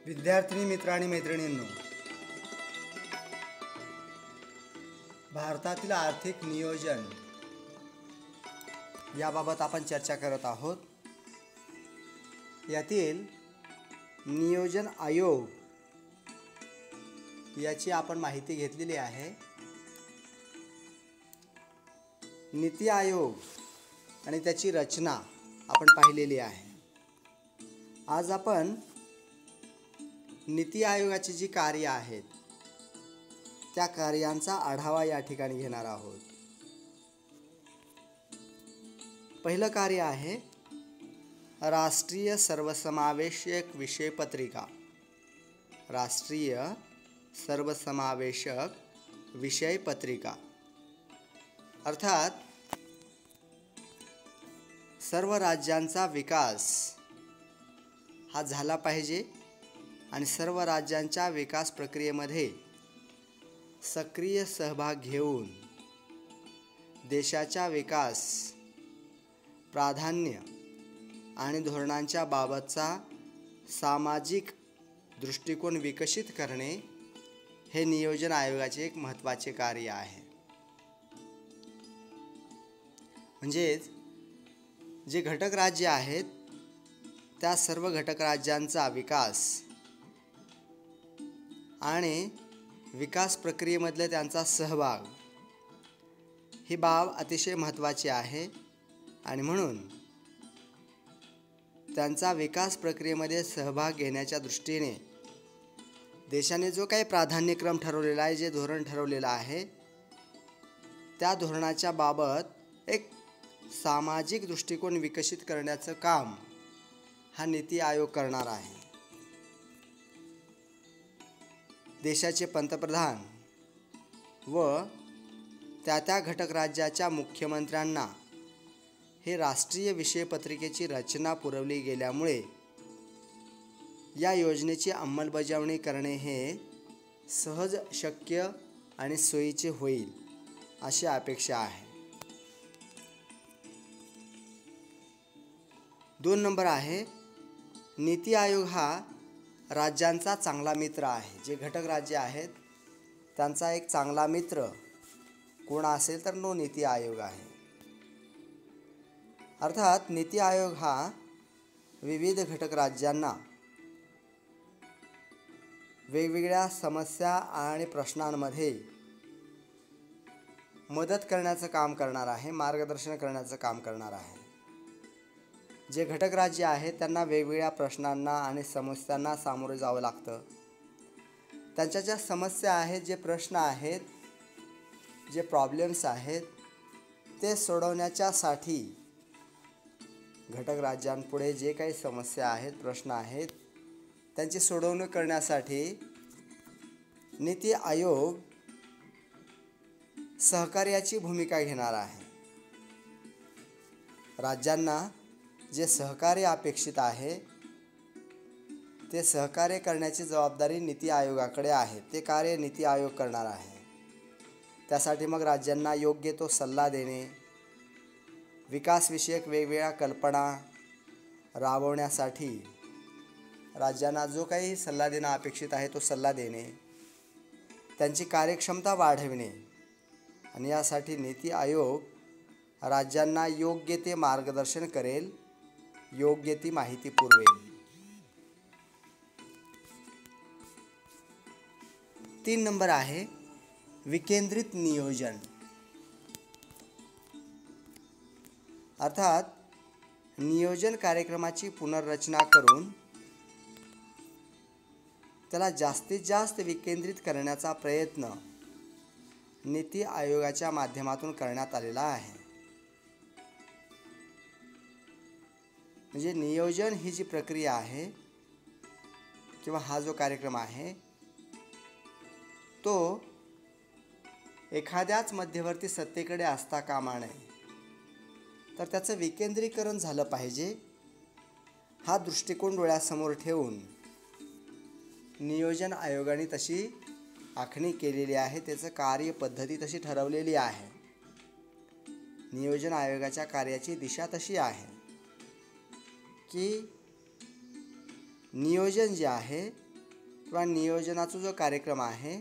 विद्यार्थिनी मित्र आणि मैत्रिणींनो, भारतातील आर्थिक नियोजन याबाबत आपण चर्चा करत आहोत. यातील नियोजन आयोग याची आपण माहिती घेतलेली आहे. नीती आयोग आणि त्याची रचना आपण पाहिलेली आहे. आज आपण नीती आयोगाची जी कार्य आहेत त्या कार्यांचा आढावा या ठिकाणी घेणार आहोत. पहिलं कार्य आहे राष्ट्रीय सर्वसमावेशक विषय पत्रिका. राष्ट्रीय सर्वसमावेशक विषय पत्रिका अर्थात सर्व राज्यांचा विकास हा झाला पाहिजे आणि सर्व राज्यांच्या विकास प्रक्रियेमध्ये सक्रिय सहभाग घेऊन देशाच्या विकास प्राधान्य आणि धोरणांच्या बाबतचा सामाजिक दृष्टिकोन विकसित करणे हे नियोजन आयोगाचे एक महत्त्वाचे कार्य आहे. म्हणजेच जे घटक राज्य आहेत त्या सर्व घटक राज्यांचा विकास आणि विकास प्रक्रियेमधले त्यांचा सहभाग ही बाब अतिशय महत्त्वाची आहे आणि म्हणून त्यांचा विकास प्रक्रियेमध्ये सहभाग घेण्याच्या दृष्टीने देशाने जो काही प्राधान्यक्रम ठरवलेला आहे, जे धोरण ठरवलेलं आहे, त्या धोरणाच्या बाबत एक सामाजिक दृष्टिकोन विकसित करण्याचं काम हा नीती आयोग करणार आहे. देशाचे पंतप्रधान व त्या घटक राज्याच्या मुख्यमंत्र्यांना हे राष्ट्रीय विषय पत्रिकेची रचना पुरवली गेल्यामुळे या योजनेची अंमलबजावणी करणे हे सहज शक्य आणि सोयीचे होईल अशी अपेक्षा आहे. 2 नंबर आहे नीती आयोग हा राज्यांचा चांगला मित्र आहे. जे घटक राज्य आहेत त्यांचा एक चांगला मित्र कोण असेल तर तो नीती आयोग आहे. अर्थात नीती आयोग हा विविध घटक राज्यांना वेगवेगळ्या समस्या आणि प्रश्नांमध्ये मदत करण्याचं काम करणार आहे, मार्गदर्शन करण्याचं काम करणार आहे. जे घटक राज्य आहेत त्यांना वेगवेगळ्या प्रश्नांना आणि समस्यांना सामोरे जावं लागतं. त्यांच्या ज्या समस्या आहेत, जे प्रश्न आहेत, जे प्रॉब्लेम्स आहेत ते सोडवण्याच्यासाठी घटक राज्यांपुढे जे काही समस्या आहेत, प्रश्न आहेत, त्यांची सोडवणूक करण्यासाठी नीती आयोग सहकार्याची भूमिका घेणार आहे. राज्यांना जे सहकार्य अपेक्षित आहे ते सहकार्य करण्याची जबाबदारी नीती आयोगाकडे आहे. ते कार्य नीती आयोग करणार आहे. त्यासाठी मग राज्यांना योग्य तो सल्ला देणे, विकासविषयक वेगवेगळ्या कल्पना राबवण्यासाठी राज्यांना जो काही सल्ला देणं अपेक्षित आहे तो सल्ला देणे, त्यांची कार्यक्षमता वाढविणे आणि यासाठी नीती आयोग राज्यांना योग्य ते मार्गदर्शन करेल, योग्य ती माहिती पुरवेल. 3 नंबर आहे विकेंद्रित नियोजन. अर्थात नियोजन कार्यक्रमाची पुनर्रचना करून त्याला जास्तीत जास्त विकेंद्रित करण्याचा प्रयत्न नीती आयोगाच्या माध्यमातून करण्यात आलेला आहे. म्हणजे नियोजन ही जी प्रक्रिया आहे किंवा हा जो कार्यक्रम आहे तो एखाद्याच मध्यवर्ती सत्तेकडे असता कामा नये, तर त्याचं विकेंद्रीकरण झालं पाहिजे. हा दृष्टिकोन डोळ्यासमोर ठेवून नियोजन आयोगाने तशी आखणी केलेली आहे. त्याचं कार्यपद्धती तशी ठरवलेली आहे. नियोजन आयोगाच्या कार्याची दिशा तशी आहे की नियोजन जे आहे किंवा नियोजनाचा जो कार्यक्रम आहे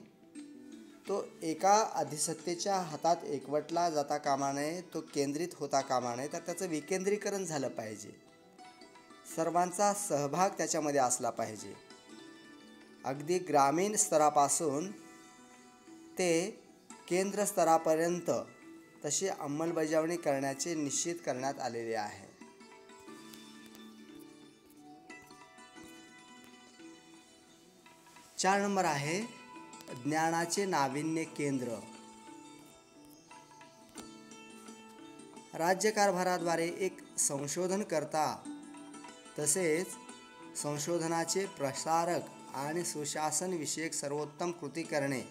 तो एका अधिसत्तेच्या हातात एकवटला जाता कामा नये, तो केंद्रित होता कामा नये, तर त्याचं विकेंद्रीकरण झालं पाहिजे. सर्वांचा सहभाग त्याच्यामध्ये असला पाहिजे. अगदी ग्रामीण स्तरापासून ते केंद्र स्तरापर्यंत तशी अंमलबजावणी करण्याचे निश्चित करण्यात आलेले आहे. 4 नंबर आहे ज्ञानाचे नाविन्य केंद्र. राज्यकारभाराद्वारे एक संशोधनकर्ता तसेच संशोधनाचे प्रसारक आणि सुशासन विषयक सर्वोत्तम कृती करणे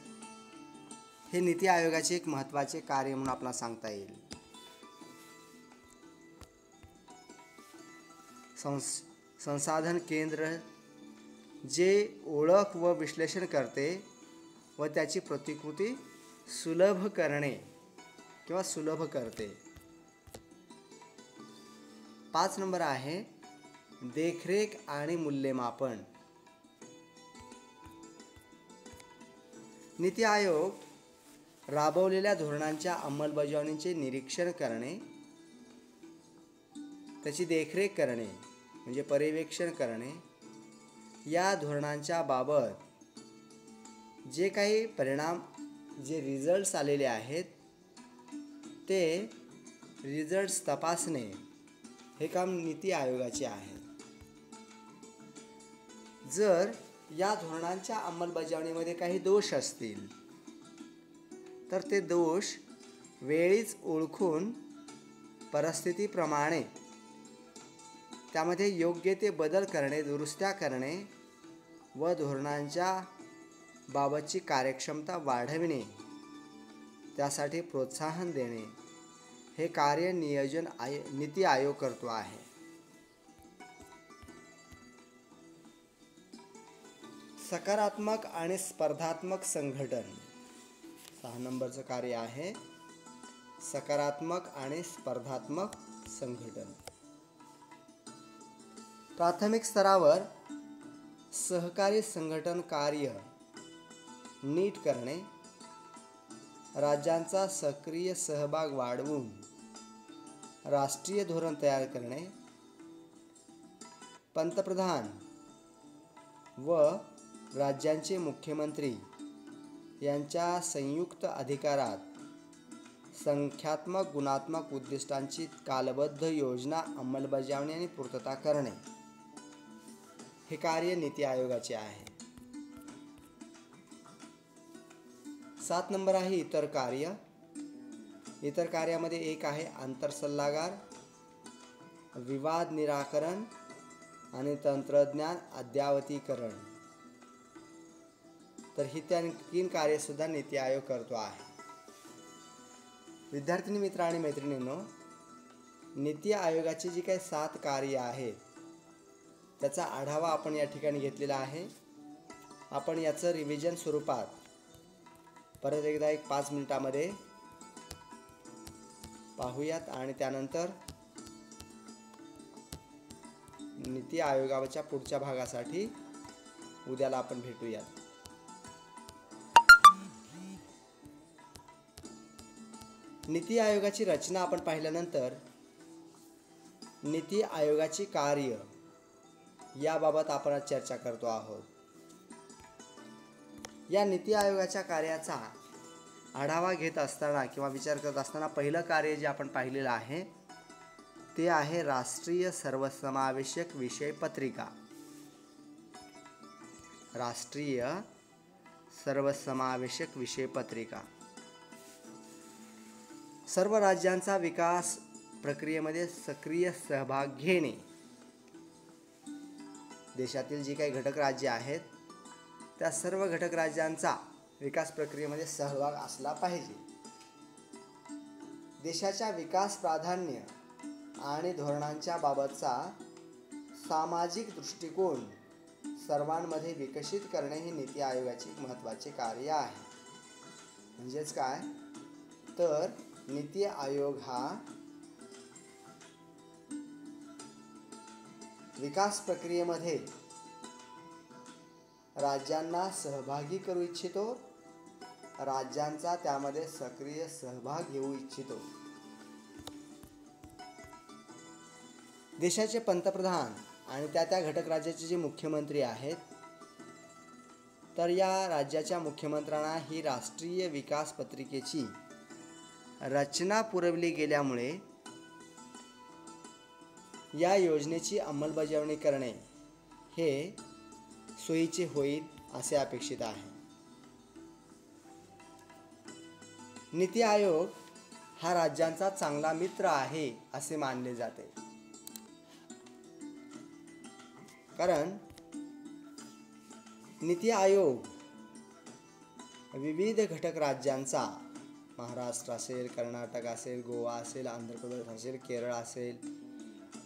हे नीती आयोगाचे एक महत्त्वाचे कार्य म्हणून आपल्याला सांगता येईल. संसाधन केंद्र जे ओळख व विश्लेषण करते व त्याची प्रतिकृती सुलभ करणे किंवा सुलभ करते. 5 नंबर आहे देखरेख आणि मूल्यमापन. नीती आयोग राबवलेल्या धोरणांच्या अंमलबजावणीचे निरीक्षण करणे, त्याची देखरेख करणे म्हणजे पर्यवेक्षण करणे, या धोरणांच्या बाबत जे काही परिणाम, जे रिझल्ट्स आलेले आहेत ते रिझल्ट्स तपासणे हे काम नीती आयोगाचे आहे. जर या धोरणांच्या अंमलबजावणीमध्ये काही दोष असतील तर ते दोष वेळीच ओळखून परिस्थितीप्रमाणे त्यामध्ये योग्य ते बदल करणे, दुरुस्त्या करणे व धोरणांच्या बाबतची कार्यक्षमता वाढविणे, त्यासाठी प्रोत्साहन देणे हे कार्य नियोजन नीती आयोग करतो आहे. सकारात्मक आणि स्पर्धात्मक संघटन. 6 नंबरचं कार्य आहे सकारात्मक आणि स्पर्धात्मक संघटन. प्राथमिक स्तरावर सहकारी संघटन कार्य नीट करणे, राज्यांचा सक्रिय सहभाग वाढवून राष्ट्रीय धोरण तयार करणे, पंतप्रधान व राज्यांचे मुख्यमंत्री यांच्या संयुक्त अधिकारात संख्यात्मक गुणात्मक उद्दिष्टांची कालबद्ध योजना अंमलबजावणी आणि पूर्तता करणे हे कार्य नीती आयोगाचे आहे. 7 नंबर आहे इतर कार्य. इतर कार्यामध्ये एक आहे आंतरसल्लागार, विवाद निराकरण आणि तंत्रज्ञान अद्ययावतीकरण. तर ही 3 कार्यसुद्धा नीती आयोग करतो आहे. विद्यार्थी मित्र आणि मैत्रिणींनो, नीती आयोगाची जी काही 7 कार्य आहेत त्याचा आढावा आपण या ठिकाणी घेतलेला आहे. आपण याचं रिव्हिजन स्वरूपात परत एकदा एक 5 मिनिटामध्ये पाहूयात आणि त्यानंतर नीती आयोगाच्या पुढच्या भागासाठी उद्याला आपण भेटूयात. नीती आयोगाची रचना आपण पाहिल्यानंतर नीती आयोगाची कार्य याबाबत आपण आज चर्चा करतो आहोत. या नीती आयोगाच्या कार्याचा आढावा घेत असताना किंवा विचार करत असताना पहिलं कार्य जे आपण पाहिलेलं आहे ते आहे राष्ट्रीय सर्वसमावेशक विषय पत्रिका. राष्ट्रीय सर्वसमावेशक विषय पत्रिका सर्व राज्यांचा विकास प्रक्रियेमध्ये सक्रिय सहभाग घेणे. देशातील जी काही घटक राज्ये आहेत त्या सर्व घटक राज्यांचा विकास प्रक्रियेमध्ये सहभाग असला पाहिजे. देशाच्या विकास प्राधान्य आणि धोरणांच्या बाबतचा सामाजिक दृष्टिकोन सर्वांमध्ये विकसित करणे हे नीती आयोगाचे एक महत्त्वाचे कार्य आहे. म्हणजेच काय तर नीती आयोग हा विकास प्रक्रियेमध्ये राज्यांना सहभागी करू इच्छितो, राज्यांचा त्यामध्ये सक्रिय सहभाग घेऊ इच्छितो. देशाचे पंतप्रधान आणि त्या घटक राज्याचे जे मुख्यमंत्री आहेत, तर या राज्याच्या मुख्यमंत्र्यांना ही राष्ट्रीय विकास पत्रिकेची रचना पुरवली गेल्यामुळे या योजनेची अंमलबजावणी करणे हे सोयीचे होईल असे अपेक्षित आहे. नीती आयोग हा राज्यांचा चांगला मित्र आहे असे मानले जाते, कारण नीती आयोग विविध घटक राज्यांचा, महाराष्ट्र असेल, कर्नाटक असेल, गोवा असेल, आंध्र प्रदेश असेल, केरळ असेल,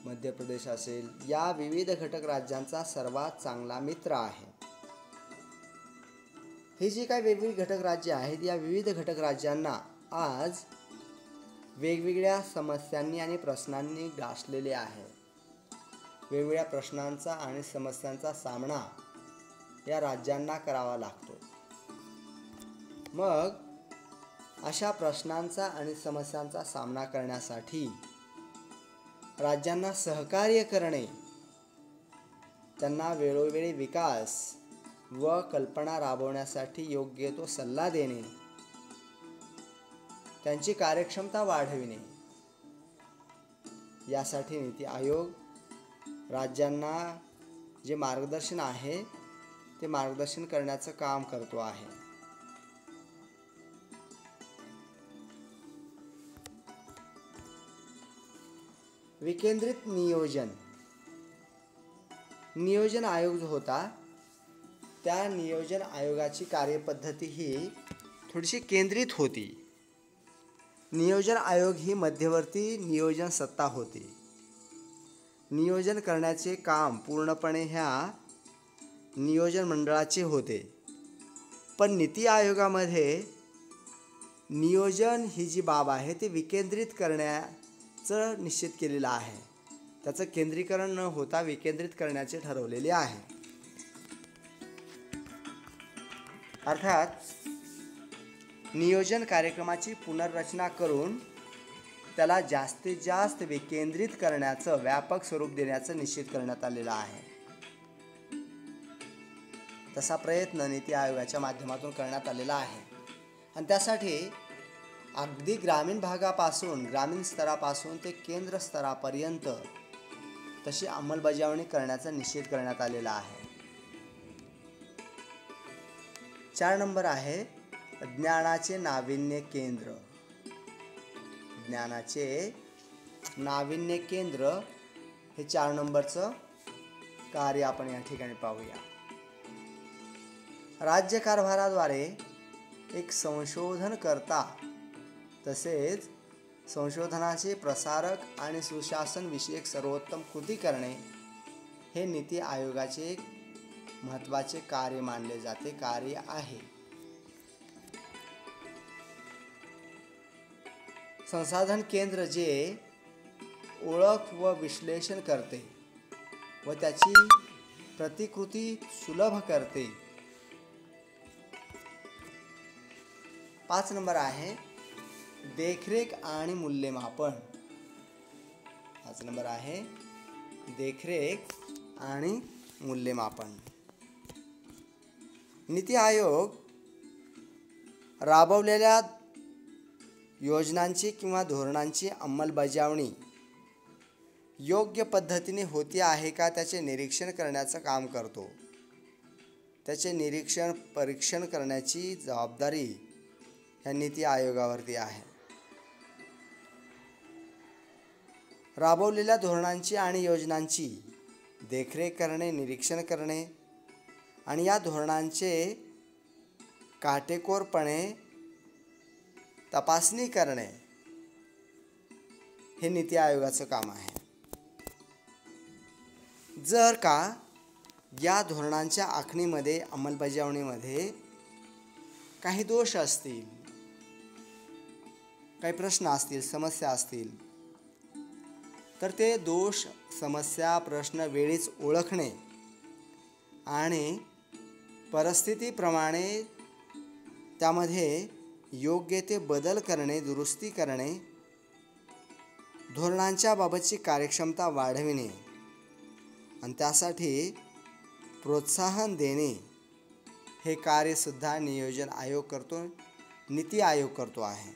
मध्य प्रदेश असेल, या विविध घटक राज्यांचा सर्वात चांगला मित्र आहे. हे जी काही वेगवेगळी घटक राज्ये आहेत, या विविध घटक राज्यांना आज वेगवेगळ्या समस्यांनी आणि प्रश्नांनी ग्रासलेले आहे. वेगवेगळ्या प्रश्नांचा आणि समस्यांचा सामना या राज्यांना करावा लागतो. मग अशा प्रश्नांचा आणि समस्यांचा सामना करण्यासाठी राज्यांना सहकार्य करणे, त्यांना वेळोवेळी विकास व कल्पना राबवण्यासाठी योग्य तो सल्ला देणे, त्यांची कार्यक्षमता वाढविणे, यासाठी नीती आयोग राज्यांना जे मार्गदर्शन आहे ते मार्गदर्शन करण्याचं काम करतो आहे. विकेंद्रित नियोजन आयोग जो होता, त्या नियोजन आयोगाची कार्यपद्धती ही थोडीशी केंद्रित होती. नियोजन आयोग ही मध्यवर्ती नियोजन सत्ता होती. नियोजन करण्याचे काम पूर्णपणे ह्या नियोजन मंडळाचे होते. पण नीती आयोगामध्ये नियोजन ही जी बाब आहे ते विकेंद्रित करण्याचं निश्चित केलेलं आहे. त्याचं केंद्रीकरण न होता विकेंद्रित करण्याचे ठरवलेले आहे. अर्थात नियोजन कार्यक्रमाची पुनर्रचना करून त्याला जास्तीत जास्त विकेंद्रित करण्याचं, व्यापक स्वरूप देण्याचं निश्चित करण्यात आलेलं आहे. तसा प्रयत्न नीती आयोगाच्या माध्यमातून करण्यात आलेला आहे. आणि त्यासाठी अगदी ग्रामीण भागापासून, ग्रामीण स्तरापासून ते केंद्र स्तरापर्यंत तशी अंमलबजावणी करण्याचं निश्चित करण्यात आलेला आहे. 4 नंबर आहे ज्ञानाचे नाविन्य केंद्र. ज्ञानाचे नाविन्य केंद्र हे 4 नंबरचं कार्य आपण या ठिकाणी पाहूया. राज्य कारभाराद्वारे एक संशोधनकर्ता तसेच संशोधनाचे प्रसारक आणि सुशासन विषयक सर्वोत्तम कृती करणे हे नीती आयोगाचे एक महत्त्वाचे कार्य मानले जाते, कार्य आहे. संसाधन केंद्र जे ओळख व विश्लेषण करते व त्याची प्रतिकृती सुलभ करते. 5 नंबर आहे देखरेख आणि मूल्यमापन. 5 नंबर आहे देखरेख आणि मूल्यमापन. नीती आयोग राबवलेल्या योजनांची किंवा धोरणांची अंमलबजावणी योग्य पद्धतीने होती आहे का त्याचे निरीक्षण करण्याचं काम करतो. त्याचे निरीक्षण, परीक्षण करण्याची जबाबदारी ह्या नीती आयोगावरती आहे. राबवलेल्या धोरणांची आणि योजनांची देखरेख करणे, निरीक्षण करणे आणि या धोरणांचे काटेकोरपणे तपासणी करणे हे नीती आयोगाचं काम आहे. जर का या धोरणांच्या आखणीमध्ये, अंमलबजावणीमध्ये काही दोष असतील, काही प्रश्न असतील, समस्या असतील, तर ते दोष, समस्या, प्रश्न वेळीच ओळखणे आणि परिस्थितीप्रमाणे त्यामध्ये योग्य ते बदल करणे, दुरुस्ती करणे, धोरणांच्या बाबतची कार्यक्षमता वाढविणे आणि त्यासाठी प्रोत्साहन देणे हे कार्यसुद्धा नियोजन आयोग करतो, नीती आयोग करतो आहे.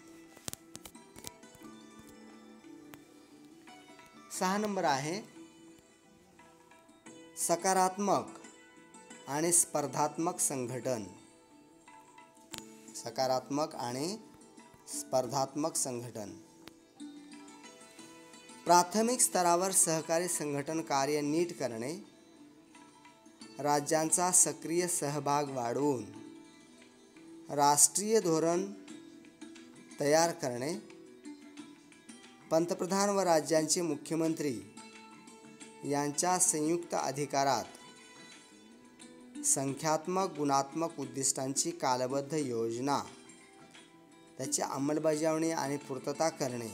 6 नंबर आहे सकारात्मक आणि स्पर्धात्मक संघटन. सकारात्मक आणि स्पर्धात्मक संघटन. प्राथमिक स्तरावर सहकारी संघटन कार्य नीट करणे, राज्यांचा सक्रिय सहभाग वाढवून राष्ट्रीय धोरण तयार करणे, पंतप्रधान व राज्यांचे मुख्यमंत्री यांच्या संयुक्त अधिकारात संख्यात्मक गुणात्मक उद्दिष्टांची कालबद्ध योजना, त्याची अंमलबजावणी आणि पूर्तता करणे.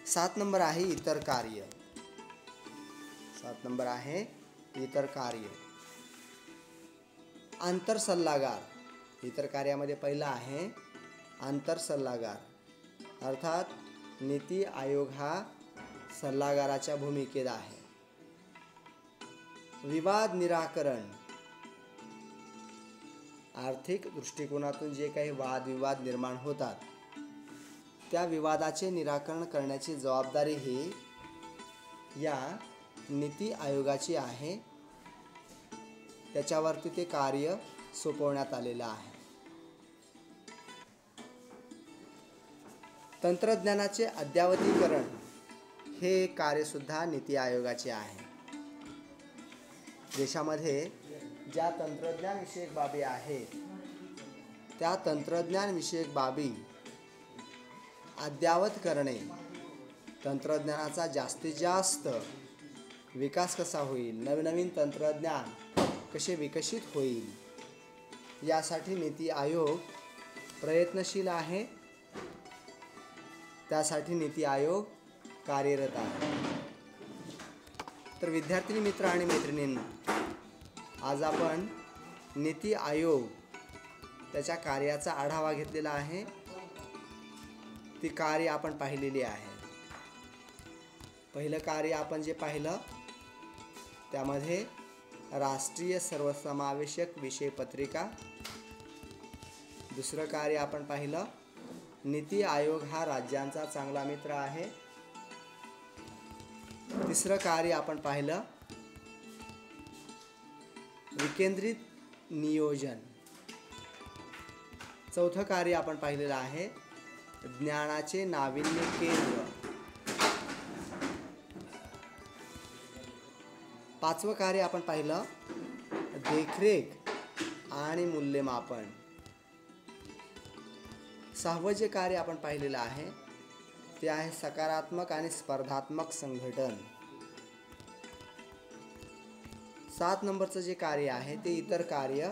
सात नंबर आहे इतर कार्य. 7 नंबर आहे इतर कार्य. आंतर सल्लागार. इतर कार्यामध्ये पहिला आहे आंतर सल्लागार, अर्थात नीती आयोग हा सल्लागाराच्या भूमिकेत आहे. विवाद निराकरण. आर्थिक दृष्टिकोनातून जे काही वादविवाद निर्माण होतात त्या विवादाचे निराकरण करण्याची जबाबदारी ही या नीती आयोगाची आहे. त्याच्यावरती ते कार्य सोपवण्यात आलेलं आहे. तंत्रज्ञानाचे अद्ययावतीकरण हे कार्यसुद्धा नीती आयोगाचे आहे. देशामध्ये ज्या तंत्रज्ञानविषयक बाबी आहेत त्या तंत्रज्ञानविषयक बाबी अद्ययावत करणे, तंत्रज्ञानाचा जास्तीत जास्त विकास कसा होईल, नवनवीन तंत्रज्ञान कसे विकसित होईल, यासाठी नीती आयोग प्रयत्नशील आहे. त्यासाठी नीती आयोग कार्यरत आहे. तर विद्यार्थी मित्र आणि मैत्रिणींनो, आज आपण नीती आयोग त्याच्या कार्याचा आढावा घेतलेला आहे. ती कार्य आपण पाहिलेली आहे. पहिलं कार्य आपण जे पाहिलं त्यामध्ये राष्ट्रीय सर्वसमावेशक विषय पत्रिका. दुसरं कार्य आपण पाहिलं नीती आयोग हा राज्यांचा चांगला मित्र आहे. तिसरं कार्य आपण पाहिलं विकेंद्रित नियोजन. चौथं कार्य आपण पाहिलेलं आहे ज्ञानाचे नाविन्य केंद्र. पाचवं कार्य आपण पाहिलं देखरेख आणि मूल्यमापन. सहावं जे कार्य आपण पाहिलेलं आहे ते आहे सकारात्मक आणि स्पर्धात्मक संघटन. 7 नंबरचं जे कार्य आहे ते इतर कार्य.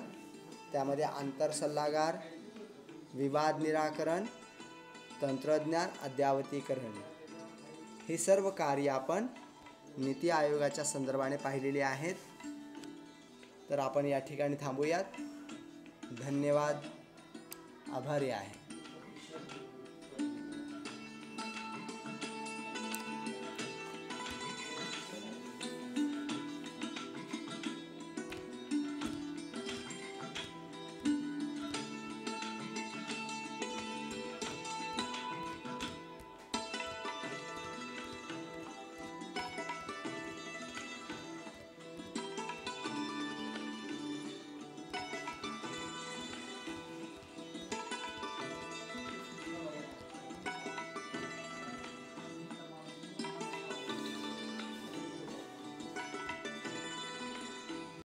त्यामध्ये आंतर सल्लागार, विवाद निराकरण, तंत्रज्ञान अद्ययावतीकरण ही सर्व कार्य आपण नीती आयोगाच्या संदर्भाने पाहिलेली आहेत. तर आपण या ठिकाणी थांबूयात. धन्यवाद. आभारी आहे.